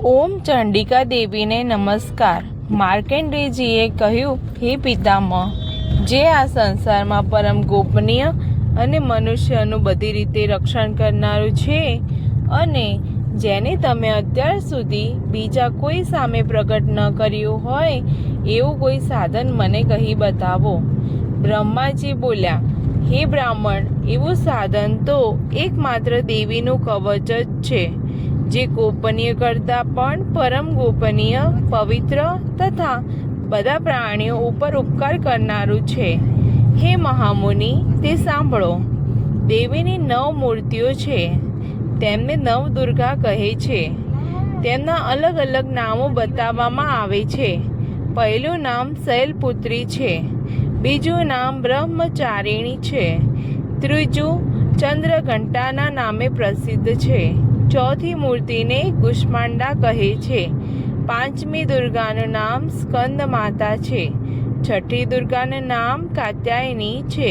ઓમ ચંડિકા દેવીને નમસ્કાર। માર્કંડેયજીએ કહ્યું, હે પિતામહ, જે આ સંસારમાં પરમ ગોપનીય અને મનુષ્યનું બધી રીતે રક્ષણ કરનારું છે અને જેને તમે અત્યાર સુધી બીજા કોઈ સામે પ્રગટ ન કર્યું હોય એવું કોઈ સાધન મને કહી બતાવો। બ્રહ્માજી બોલ્યા, હે બ્રાહ્મણ, એવું સાધન તો એકમાત્ર દેવીનું કવચ જ છે, જે ગોપનીય કરતાં પણ પરમ ગોપનીય, પવિત્ર તથા બધા પ્રાણીઓ ઉપર ઉપકાર કરનારું છે। હે મહામુનિ, તે સાંભળો। દેવીની 9 મૂર્તિઓ છે, તેમને નવદુર્ગા કહે છે। તેમના અલગ અલગ નામો બતાવવામાં આવે છે। પહેલું નામ શૈલપુત્રી છે, બીજું નામ બ્રહ્મચારિણી છે, ત્રીજું ચંદ્રઘંટાના નામે પ્રસિદ્ધ છે, ચોથી મૂર્તિને કુષ્માંડા કહે છે, પાંચમી દુર્ગાનું નામ સ્કંદ માતા છે, છઠ્ઠી દુર્ગાનું નામ કાત્યાયની છે,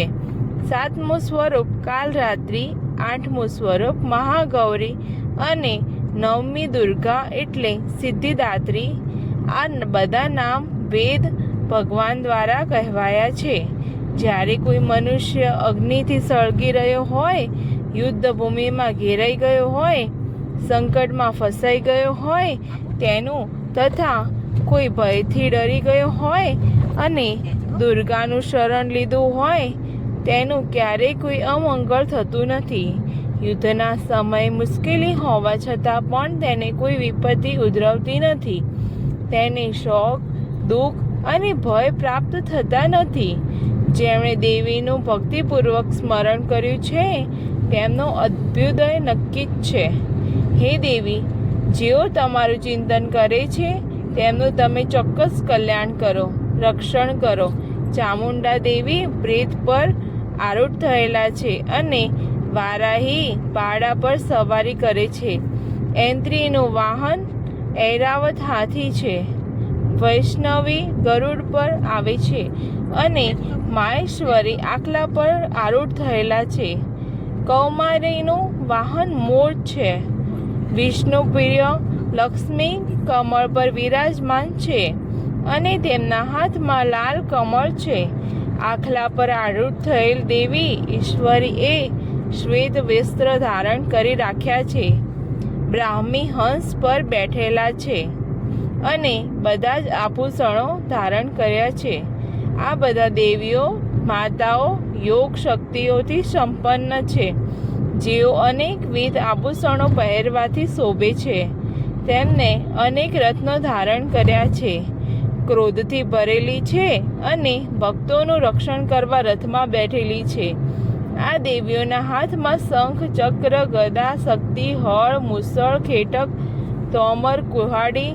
સાતમું સ્વરૂપ કાલરાત્રિ, આઠમું સ્વરૂપ મહાગૌરી અને નવમી દુર્ગા એટલે સિદ્ધિદાત્રી। આ બધા નામ વેદ ભગવાન દ્વારા કહેવાયા છે। જ્યારે કોઈ મનુષ્ય અગ્નિથી સળગી રહ્યો હોય, યુદ્ધ ભૂમિમાં ઘેરાઈ ગયો હોય, સંકટમાં ફસાઈ ગયો હોય તેનું, તથા કોઈ ભયથી ડરી ગયો હોય અને દુર્ગાનું શરણ લીધું હોય તેનું ક્યારેય કોઈ અમંગળ થતું નથી। યુદ્ધના સમયે મુશ્કેલી હોવા છતાં પણ તેને કોઈ વિપત્તિ ઉદ્ભવતી નથી। તેને શોક, દુઃખ અને ભય પ્રાપ્ત થતા નથી। જેમણે દેવીનું ભક્તિપૂર્વક સ્મરણ કર્યું છે તેમનો અભ્યુદય નક્કી જ છે। હે દેવી, જેઓ તમારું ચિંતન કરે છે તેમનું તમે ચોક્કસ કલ્યાણ કરો, રક્ષણ કરો। ચામુંડા દેવી પ્રેત પર આરૂઢ થયેલા છે અને વારાહી પાડા પર સવારી કરે છે। ઐત્રીનું વાહન ઐરાવત હાથી છે, વૈષ્ણવી ગરુડ પર આવે છે અને માહેશ્વરી આકલા પર આરૂઢ થયેલા છે। કૌમારીનું વાહન મોર છે, વિષ્ણુપ્રિય લક્ષ્મી કમળ પર વિરાજમાન છે અને તેમના હાથમાં લાલ કમળ છે। આખલા પર આરૂઢ થયેલ દેવી ઈશ્વરીએ શ્વેત વસ્ત્ર ધારણ કરી રાખ્યા છે, બ્રાહ્મી હંસ પર બેઠેલા છે અને બધા જ આભૂષણો ધારણ કર્યા છે। આ બધા દેવીઓ માતાઓ યોગ શક્તિઓથી સંપન્ન છે, જેઓ અનેકવિધ આભૂષણો પહેરવાથી શોભે છે। તેમને અનેક રત્નો ધારણ કર્યા છે, ક્રોધથી ભરેલી છે અને ભક્તોનું રક્ષણ કરવા રથમાં બેઠેલી છે। આ દેવીઓના હાથમાં શંખ, ચક્ર, ગદા, શક્તિ, હળ, મૂસળ, ખેટક, તોમર, કુહાડી,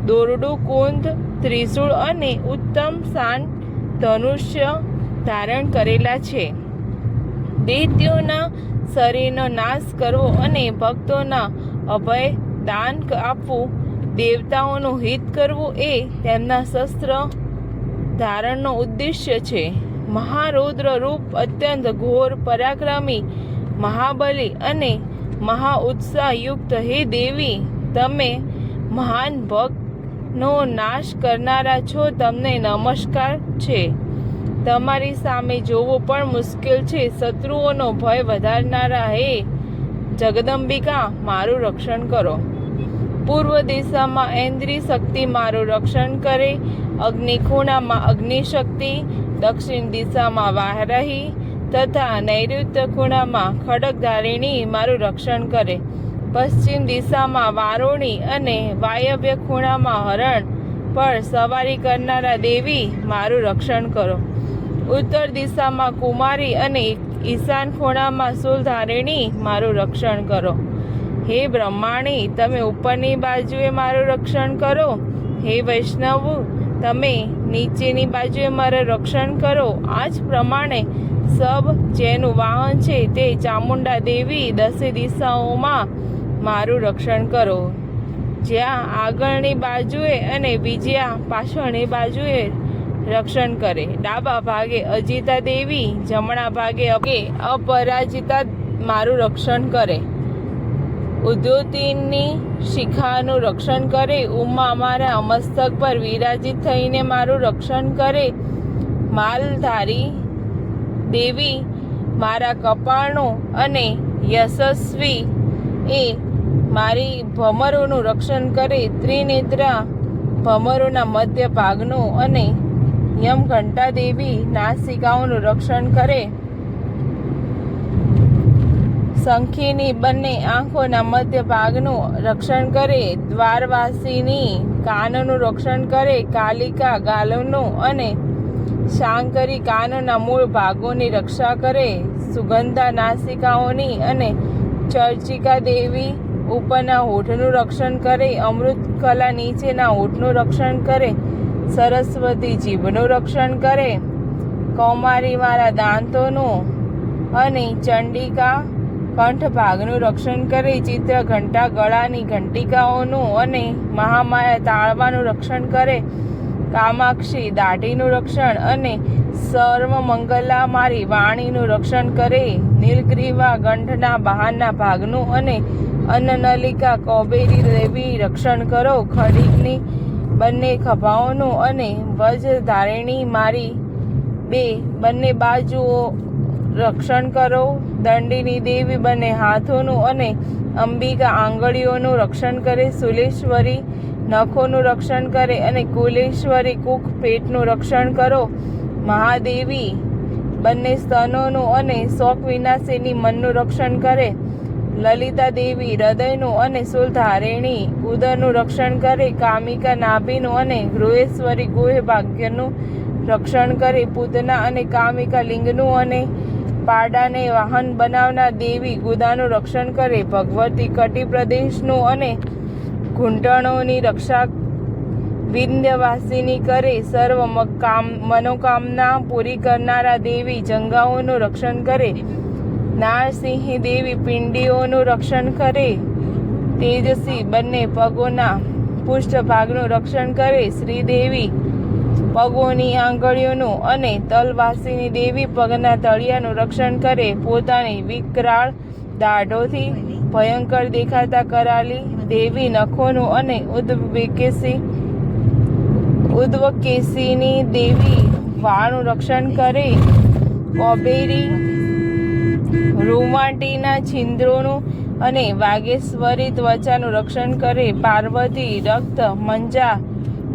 દોરડું, કુંદ, ત્રિશૂળ અને ઉત્તમ શાન ધનુષ્ય ધારણ કરેલા છે। દૈત્યોના શરીરનો નાશ કરવો અને ભક્તોના અભય દાન આપવું, દેવતાઓનું હિત કરવું એ તેમના શસ્ત્ર ધારણનો ઉદ્દેશ્ય છે। મહારૌદ્ર રૂપ, અત્યંત ઘોર, પરાક્રમી, મહાબલી અને મહાઉત્સાહયુક્ત હે દેવી, તમે મહાન ભક્તનો નાશ કરનારા છો, તમને નમસ્કાર છે। તમારી સામે જોવું પણ મુશ્કેલ છે, શત્રુઓનો ભય વધારનારા હે જગદંબિકા, મારું રક્ષણ કરો। પૂર્વ દિશામાં ઐન્દ્રી શક્તિ મારું રક્ષણ કરે, અગ્નિ ખૂણામાં અગ્નિ શક્તિ, દક્ષિણ દિશામાં વારાહી તથા નૈઋત્ય ખૂણામાં ખડગધારિણી મારું રક્ષણ કરે, પશ્ચિમ દિશામાં વારુણી અને વાયવ્ય ખૂણામાં હરણ પર સવારી કરનારા દેવી મારું રક્ષણ કરો, ઉત્તર દિશામાં કુમારી અને ઈશાન ખૂણામાં શૂલધારિણી મારું રક્ષણ કરો। હે બ્રહ્માણી, તમે ઉપરની બાજુએ મારું રક્ષણ કરો, હે વૈષ્ણવ, તમે નીચેની બાજુએ મારું રક્ષણ કરો। આ જ પ્રમાણે સબ જેનું વાહન છે તે ચામુંડા દેવી દસે દિશાઓમાં મારું રક્ષણ કરો। જ્યાં આગળની બાજુએ અને બીજા પાછળની બાજુએ રક્ષણ કરે। ડાબા ભાગે અજિતા દેવી, જમણા ભાગે અપરાજિતા મારું રક્ષણ કરે। ઉદ્યોતિની શિખાનું રક્ષણ કરે. ઉમા મારા મસ્તક પર વિરાજિત થઈને મારું રક્ષણ કરે. માલધારી દેવી મારા કપાળનું અને યશસ્વી એ મારી ભમરોનું રક્ષણ કરે. ત્રિનેત્રા ભમરોના મધ્ય ભાગનું અને યમઘંટા દેવી નાસિકાઓનું રક્ષણ કરે. શંખીની બંને આંખોના મધ્ય ભાગનું રક્ષણ કરે. દ્વારવાસીની કાનનું રક્ષણ કરે. કાલિકા ગાલનું અને શાંકરી કાનના મૂળ ભાગોની રક્ષા કરે. સુગંધા નાસિકાઓની અને ચર્ચિકા દેવી ઉપરના હોઠનું રક્ષણ કરે. અમૃતકલા નીચેના હોઠનું રક્ષણ કરે. સરસ્વતી જીભનું રક્ષણ કરે. કૌમારી મારા દાંતોનું અને ચંડિકા કંઠ ભાગનું રક્ષણ કરે. ચિત્ર ઘંટા ગળાની ઘંટિકાઓનું અને મહામાયા તાળવાનું રક્ષણ કરે. કામાક્ષી દાઢીનું રક્ષણ અને સર્વમંગલા મારી વાણીનું રક્ષણ કરે. નીલગ્રીવા કંઠના બહારના ભાગનું અને અન્નનલિકા કૌબેરી દેવી રક્ષણ કરો. ખડીગની બંને ખભાઓનું અને વજ્રધારિણી મારી બંને બાજુઓ રક્ષણ કરો. દંડિની દેવી બંને હાથોનું અને અંબિકા આંગળીઓનું રક્ષણ કરે. સુલેશ્વરી નખોનું રક્ષણ કરે અને કુલેશ્વરી કુખ પેટનું રક્ષણ કરો. મહાદેવી બંને સ્તનોનું અને શોક વિનાશિની મનનું રક્ષણ કરે. લલિતા દેવી હૃદયનું અને શૂલધારિણી ઉદરનું રક્ષણ કરે. કામિકા નાભીનું અને ગૃહેશ્વરી ગુહ્ય ભાગ્યનું રક્ષણ કરે. પૂતના અને કામિકા લિંગનું અને પાડાને વાહન બનાવનાર દેવી ગુદાનું રક્ષણ કરે. ભગવતી કટી પ્રદેશનું અને ઘૂંટણોની રક્ષા વિંધ્યવાસિની કરે. સર્વ મનોકામના પૂરી કરનારા દેવી જંગાઓનું રક્ષણ કરે. નારસિંહી દેવી પિંડીઓનું રક્ષણ કરે. તેજસી બંને પગોના પૃષ્ઠભાગનું રક્ષણ કરે. શ્રીદેવી પગોની આંગળીઓનું અને તલવાસીની દેવી પગના તળિયાનું રક્ષણ કરે. પોતાની વિકરાળ દાઢોથી ભયંકર દેખાતા કરાલી દેવી નખોનું અને ઉદ્વકેશીની દેવી વાળનું રક્ષણ કરે. કૌબેરી રૂંવાટીના છિદ્રોનું અને વાગેશ્વરી ત્વચાનું રક્ષણ કરે. પાર્વતી રક્ત મંજા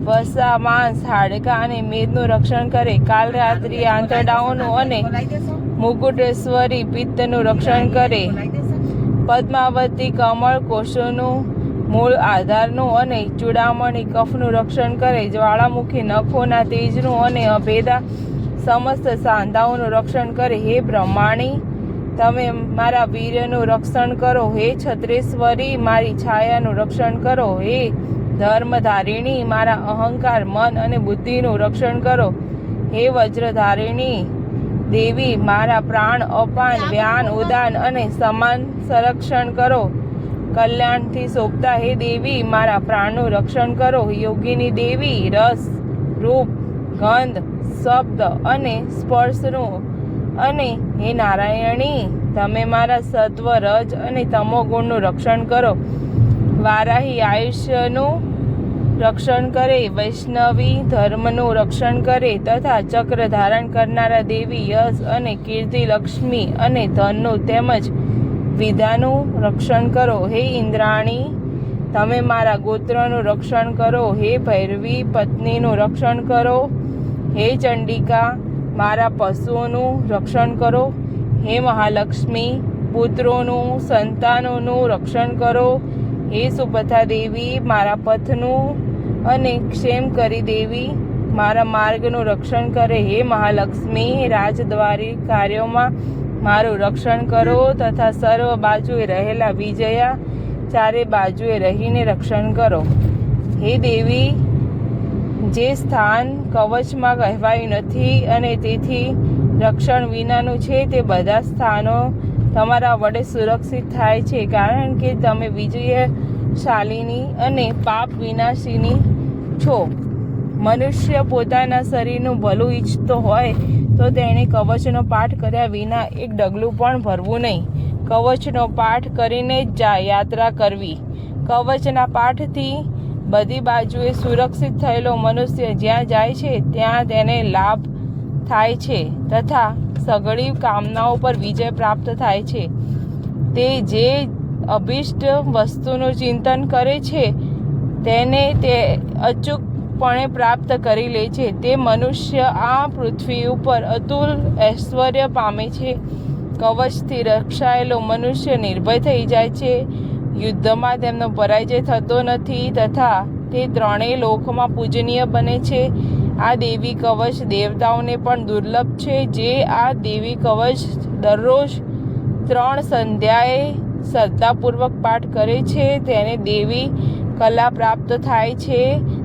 વસા માંસ હાડકા અને મેદનું રક્ષણ કરે. કાલરાત્રિ આંતરડાઓનું અને મુકુટેશ્વરી પિત્તનું રક્ષણ કરે. પદ્માવતી કમળ કોષોનું મૂળ આધારનું અને ચૂડામણી કફનું રક્ષણ કરે. જ્વાળામુખી નખોના તેજનું અને અભેદા સમસ્ત સાંધાઓનું રક્ષણ કરે. હે બ્રહ્માણી તમે મારા વીર્યનું રક્ષણ કરો. હે છત્રેશ્વરી મારી છાયાનું રક્ષણ કરો. હે ધર્મધારિણી મારા અહંકાર મન અને બુદ્ધિનું રક્ષણ કરો. હે વજ્રધારિણી દેવી મારા પ્રાણ અપાન વ્યાન ઉદાન અને સમાન સંરક્ષણ કરો. કલ્યાણથી શોભતા હે દેવી મારા પ્રાણનું રક્ષણ કરો. યોગીની દેવી રસ રૂપ ગંધ શબ્દ અને સ્પર્શનું અને હે નારાયણી તમે મારા સત્વ રજ અને તમો ગુણનું રક્ષણ કરો. વારાહી આયુષ્યનું રક્ષણ કરે. વૈષ્ણવી ધર્મનું રક્ષણ કરે તથા ચક્ર ધારણ કરનારા દેવી યશ અને કીર્તિ લક્ષ્મી અને ધનનું તેમજ વિદ્યાનું રક્ષણ કરો. હે ઇન્દ્રાણી તમે મારા ગોત્રનું રક્ષણ કરો. હે ભૈરવી પત્નીનું રક્ષણ કરો. હે ચંડિકા મારા પશુઓનું રક્ષણ કરો. હે મહાલક્ષ્મી પુત્રોનું સંતાનોનું રક્ષણ કરો. હે સુપથા દેવી મારા પથનું અને ક્ષેમ કરી દેવી મારા માર્ગનું રક્ષણ કરે. હે મહાલક્ષ્મી રાજદ્વારી કાર્યોમાં મારું રક્ષણ કરો તથા સર્વ બાજુએ રહેલા વિજયા ચારે બાજુએ રહીને રક્ષણ કરો. હે દેવી જે સ્થાન કવચમાં કહેવાયું નથી અને તેથી રક્ષણ વિનાનું છે તે બધા સ્થાનો તમારા વડે સુરક્ષિત થાય છે, કારણ કે તમે વિજયશાલિની અને પાપ વિનાશિની છો. મનુષ્ય પોતાના શરીરનું ભલું ઈચ્છતો હોય તો તેણે કવચનો પાઠ કર્યા વિના એક ડગલું પણ ભરવું નહીં. કવચનો પાઠ કરીને જ યાત્રા કરવી. કવચના પાઠથી બધી બાજુએ સુરક્ષિત થયેલો મનુષ્ય જ્યાં જાય છે ત્યાં તેને લાભ થાય છે તથા સઘળી કામનાઓ પર વિજય પ્રાપ્ત થાય છે. તે જે અભિષ્ટ વસ્તુનું ચિંતન કરે છે તેને તે અચૂકપણે પ્રાપ્ત કરી લે છે. તે મનુષ્ય આ પૃથ્વી ઉપર અતુલ ઐશ્વર્ય પામે છે. કવચથી રક્ષાયેલો મનુષ્ય નિર્ભય થઈ જાય છે. યુદ્ધમાં તેમનો પરાજય થતો નથી તથા તે ત્રણેય લોકમાં પૂજનીય બને છે. આ દેવી કવચ દેવતાઓને પણ દુર્લભ છે. જે આ દેવી કવચ દરરોજ 3 સંધ્યાએ શ્રદ્ધાપૂર્વક પાઠ કરે છે તેને દેવી કલા પ્રાપ્ત થાય છે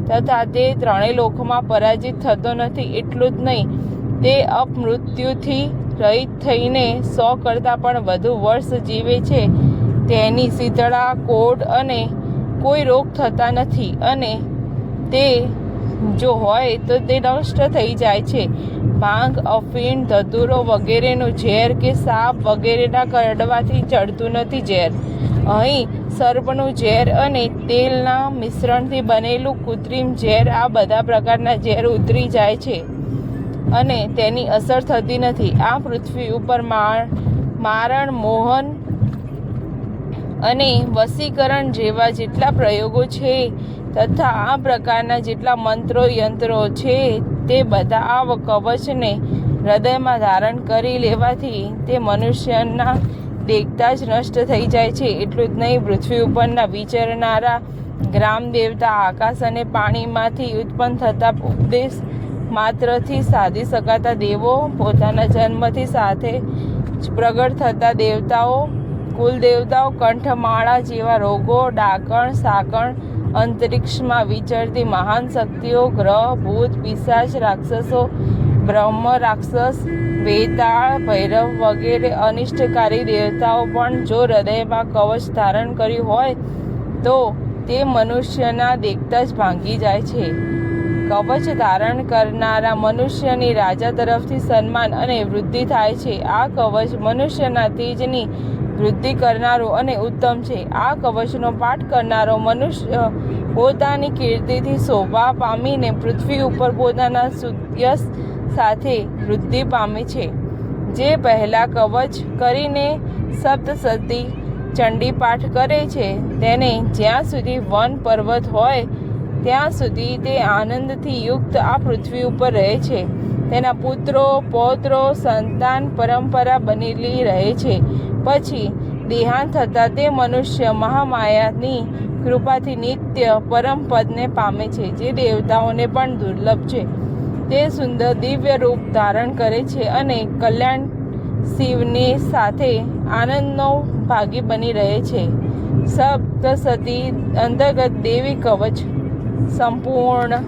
તથા તે ત્રણેય લોકમાં પરાજિત થતો નથી. એટલું જ નહીં, તે અપમૃત્યુથી રહિત થઈને 100 કરતાં પણ વધુ વર્ષ જીવે છે. તેની શીતળા, કોઢ અને કોઈ રોગ થતા નથી અને તે જો હોય તો તે નષ્ટ થઈ જાય છે. ભાંગ, અફીણ, ધતુરો વગેરેનું ઝેર કે સાપ વગેરેના કરડવાથી ચડતું નથી ઝેર. અહીં સર્પનું ઝેર અને તેલના મિશ્રણથી બનેલું કૃત્રિમ ઝેર, આ બધા પ્રકારના ઝેર ઉતરી જાય છે અને તેની અસર થતી નથી. આ પૃથ્વી ઉપર મારણ, મોહન અને વશીકરણ જેવા જેટલા પ્રયોગો છે તથા આ પ્રકારના જેટલા મંત્રો યંત્રો છે તે બધા આ કવચને હૃદયમાં ધારણ કરી લેવાથી તે મનુષ્યના દેખતા જ નષ્ટ થઈ જાય છે. એટલું જ નહીં, પૃથ્વી ઉપરના વિચરનારા ગ્રામ દેવતા, આકાશ અને પાણીમાંથી ઉત્પન્ન થતા ઉપદેશ માત્રથી સાધી શકાતા દેવો, પોતાના જન્મથી સાથે જ પ્રગટ થતા દેવતાઓ, કુલ દેવતાઓ, કંઠમાળા જેવા રોગો, ડાકણ, સાકણ, અંતરિક્ષમાં વિચરતી મહાન શક્તિઓ, ગ્રહ, ભૂત, પિશાચ, રાક્ષસો, બ્રહ્મ, રાક્ષસ, વેતાળ, ભૈરવ વગેરે અનિષ્ટકારી દેવતાઓ પણ જો હૃદયમાં કવચ ધારણ કર્યું હોય તો તે મનુષ્યના દેખતા જ ભાંગી જાય છે. કવચ ધારણ કરનારા મનુષ્યની રાજા તરફથી સન્માન અને વૃદ્ધિ થાય છે. આ કવચ મનુષ્યના તેજની વૃદ્ધિ કરનારું અને ઉત્તમ છે. આ કવચનો પાઠ કરનારો મનુષ્ય પોતાની કીર્તિથી શોભા પામીને પૃથ્વી ઉપર પોતાના યશ સાથે વૃદ્ધિ પામે છે. જે પહેલા કવચ કરીને સપ્તસતી ચંડી પાઠ કરે છે તેને જ્યાં સુધી વન પર્વત હોય ત્યાં સુધી તે આનંદથી યુક્ત આ પૃથ્વી ઉપર રહે છે. તેના પુત્રો, પૌત્રો, સંતાન પરંપરા બનેલી રહે છે. પછી દેહાંત થતાં તે મનુષ્ય મહામાયાની કૃપાથી નિત્ય પરમ પદને પામે છે, જે દેવતાઓને પણ દુર્લભ છે. તે સુંદર દિવ્ય રૂપ ધારણ કરે છે અને કલ્યાણ શિવની સાથે આનંદનો ભાગી બની રહે છે. સપ્તસતી અંતર્ગત દેવી કવચ સંપૂર્ણ.